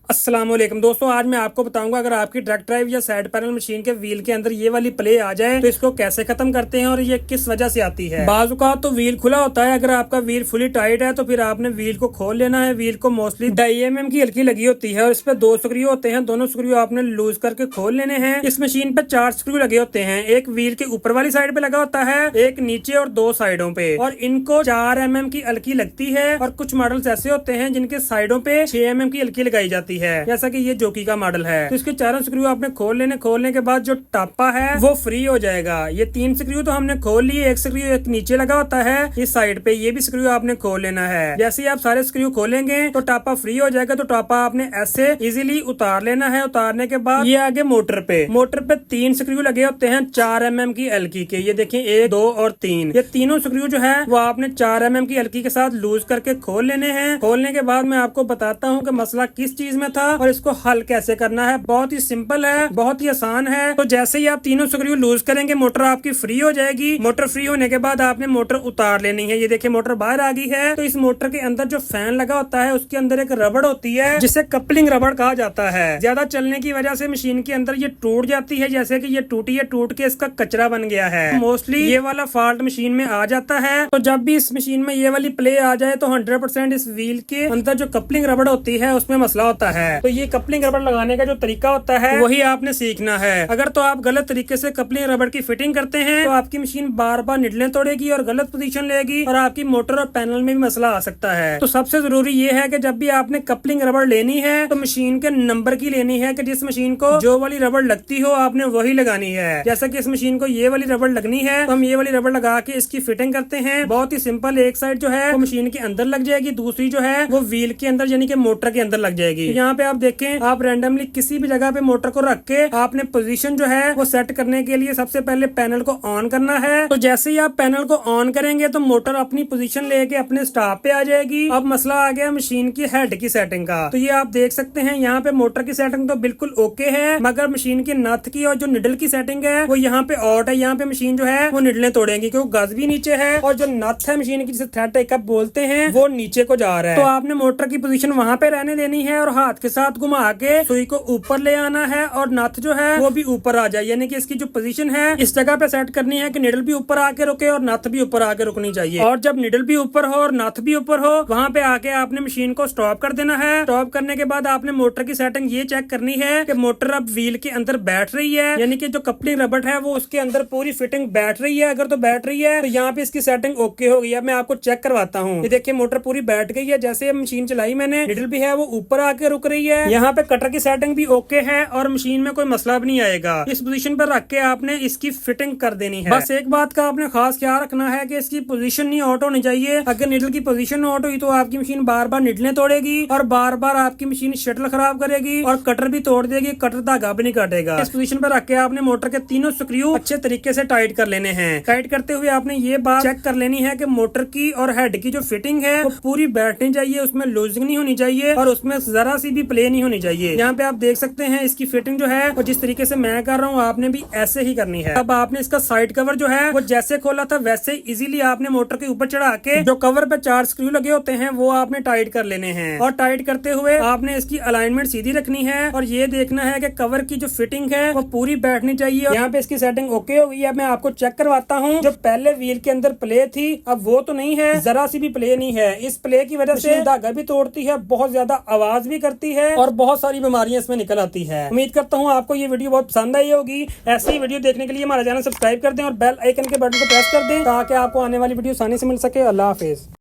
अस्सलाम वालेकुम दोस्तों, आज मैं आपको बताऊंगा अगर आपकी ट्रक ड्राइव या साइड पैनल मशीन के व्हील के अंदर ये वाली प्ले आ जाए तो इसको कैसे खत्म करते हैं और ये किस वजह से आती है। बाजुकात तो व्हील खुला होता है, अगर आपका व्हील फुली टाइट है तो फिर आपने व्हील को खोल लेना है। व्हील को मोस्टली 2.5 mm की हल्की लगी होती है और इस पे 2 स्क्रू होते हैं, दोनों स्क्रू आपने लूज करके खोल लेने हैं। इस मशीन पे 4 स्क्रू लगे होते हैं, एक व्हील के ऊपर वाली साइड पे लगा होता है, एक नीचे और 2 साइडों पे, और इनको 4 mm की हल्की लगती है। और कुछ मॉडल्स ऐसे होते हैं जिनके साइडों पे 6 mm की हल्की लगाई जाती है, जैसा कि ये जोकी का मॉडल है। तो इसके चारों स्क्रू आपने खोल लेने, खोलने के बाद जो टापा है वो फ्री हो जाएगा। ये 3 स्क्रू तो हमने खोल लिए, एक स्क्रू एक नीचे लगा होता है इस साइड पे, ये भी स्क्रू आपने खोल लेना है। जैसे ही आप सारे स्क्रू खोलेंगे तो टापा फ्री हो जाएगा, तो टापा आपने ऐसे इजीली उतार लेना है। उतारने के बाद ये आगे मोटर पे 3 स्क्रू लगे होते हैं 4 mm की हल्की के। ये देखिए 1, 2 और 3, ये तीनों स्क्रू जो है वो आपने 4 mm की हल्की के साथ लूज करके खोल लेने हैं। खोलने के बाद मैं आपको बताता हूँ कि मसला किस चीज में था और इसको हल कैसे करना है। बहुत ही सिंपल है, बहुत ही आसान है। तो जैसे ही आप तीनों स्क्रू लूज करेंगे मोटर आपकी फ्री हो जाएगी। मोटर फ्री होने के बाद आपने मोटर उतार लेनी है। ये देखिए मोटर बाहर आ गई है। तो इस मोटर के अंदर जो फैन लगा होता है उसके अंदर एक रबड़ होती है जिसे कपलिंग रबड़ कहा जाता है। ज्यादा चलने की वजह से मशीन के अंदर ये टूट जाती है, जैसे कि ये टूटी है, टूट के इसका कचरा बन गया है। मोस्टली ये वाला फॉल्ट मशीन में आ जाता है। तो जब भी इस मशीन में ये वाली प्ले आ जाए तो 100% इस व्हील के अंदर जो कपलिंग रबड़ होती है उसमें मसला होता है। तो ये कपलिंग रबड़ लगाने का जो तरीका होता है वही आपने सीखना है। अगर तो आप गलत तरीके से कपलिंग रबड़ की फिटिंग करते हैं तो आपकी मशीन बार बार निडलें तोड़ेगी और गलत पोजीशन लेगी और आपकी मोटर और पैनल में भी मसला आ सकता है। तो सबसे जरूरी ये है कि जब भी आपने कपलिंग रबड़ लेनी है तो मशीन के नंबर की लेनी है, कि जिस मशीन को जो वाली रबड़ लगती हो आपने वही लगानी है। जैसा कि इस मशीन को ये वाली रबड़ लगनी है तो हम ये वाली रबड़ लगा के इसकी फिटिंग करते हैं। बहुत ही सिंपल, एक साइड जो है वो मशीन के अंदर लग जाएगी, दूसरी जो है वो व्हील के अंदर यानी कि मोटर के अंदर लग जाएगी। यहाँ पे आप देखें, आप रैंडमली किसी भी जगह पे मोटर को रख के आपने पोजीशन जो है वो सेट करने के लिए सबसे पहले पैनल को ऑन करना है। तो जैसे ही आप पैनल को ऑन करेंगे तो मोटर अपनी पोजीशन लेके अपने स्टॉप पे आ जाएगी। अब मसला आ गया मशीन की हेड की सेटिंग का। तो ये आप देख सकते हैं यहाँ पे मोटर की सेटिंग तो बिल्कुल ओके है, मगर मशीन की नथ की और जो निडल की सेटिंग है वो यहाँ पे आउट है। यहाँ पे मशीन जो है वो निडलें तोड़ेंगी क्योंकि गज भी नीचे है और जो नथ है मशीन की जिसे थ्रेड टेकअप बोलते हैं वो नीचे को जा रहा है। तो आपने मोटर की पोजीशन वहां पे रहने देनी है और हाथ के साथ घुमा के सुई को ऊपर ले आना है और नथ जो है वो भी ऊपर आ जाए, यानी कि इसकी जो पोजीशन है इस जगह पे सेट करनी है कि निडल भी ऊपर आके रुके और नथ भी ऊपर आके रुकनी चाहिए। और जब निडल भी ऊपर हो और नथ भी ऊपर हो वहां पे आके आपने मशीन को स्टॉप कर देना है। स्टॉप करने के बाद आपने मोटर की सेटिंग ये चेक करनी है कि मोटर अब व्हील के अंदर बैठ रही है, यानी कि जो कपलिंग रबड़ है वो उसके अंदर पूरी फिटिंग बैठ रही है। अगर तो बैठ रही है तो यहाँ पे इसकी सेटिंग ओके हो गई है। मैं आपको चेक करवाता हूँ। ये देखिए मोटर पूरी बैठ गई है। जैसे मशीन चलाई मैंने, निडल भी है वो ऊपर आके रुक रही है। यहाँ पे कटर की सेटिंग भी ओके है और मशीन में कोई मसला भी नहीं आएगा। इस पोजीशन पर रख के आपने इसकी फिटिंग कर देनी है। बस एक बात का आपने खास ख्याल रखना है कि इसकी पोजीशन नहीं आउट होनी चाहिए। अगर निडल की पोजीशन आउट हुई तो आपकी मशीन बार बार निडलें तोड़ेगी और बार बार आपकी मशीन शटल खराब करेगी और कटर भी तोड़ देगी, कटर धागा भी नहीं काटेगा। इस पोजीशन पर रख के आपने मोटर के तीनों स्क्रू अच्छे तरीके से टाइट कर लेने हैं। टाइट करते हुए आपने ये बात चेक कर लेनी है कि मोटर की और हेड की जो फिटिंग है वो पूरी बैठनी चाहिए, उसमें लूजिंग नहीं होनी चाहिए और उसमें जरा सी भी प्ले नहीं होनी चाहिए। यहाँ पे आप देख सकते हैं इसकी फिटिंग जो है वो जिस तरीके से मैं कर रहा हूँ आपने भी ऐसे ही करनी है। अब आपने इसका साइड कवर जो है वो जैसे खोला था वैसे इजीली आपने मोटर के ऊपर चढ़ा के जो कवर पे 4 स्क्रू लगे होते हैं वो आपने टाइट कर लेने हैं। और टाइट करते हुए आपने इसकी अलाइनमेंट सीधी रखनी है और ये देखना है कि कवर की जो फिटिंग है वो पूरी बैठनी चाहिए। यहाँ पे इसकी सेटिंग ओके हो गई है। मैं आपको चेक करवाता हूँ। जो पहले व्हील के अंदर प्ले थी अब वो तो नहीं है, जरा सी भी प्ले नहीं है। इस प्ले की वजह से धागा भी तोड़ती है, बहुत ज्यादा आवाज भी करती है और बहुत सारी बीमारियां इसमें निकल आती है। उम्मीद करता हूँ आपको ये वीडियो बहुत पसंद आई होगी। ऐसी ही वीडियो देखने के लिए हमारा चैनल सब्सक्राइब कर दें और बेल आइकन के बटन को प्रेस कर दें ताकि आपको आने वाली वीडियो आसानी से मिल सके। अल्लाह हाफिज।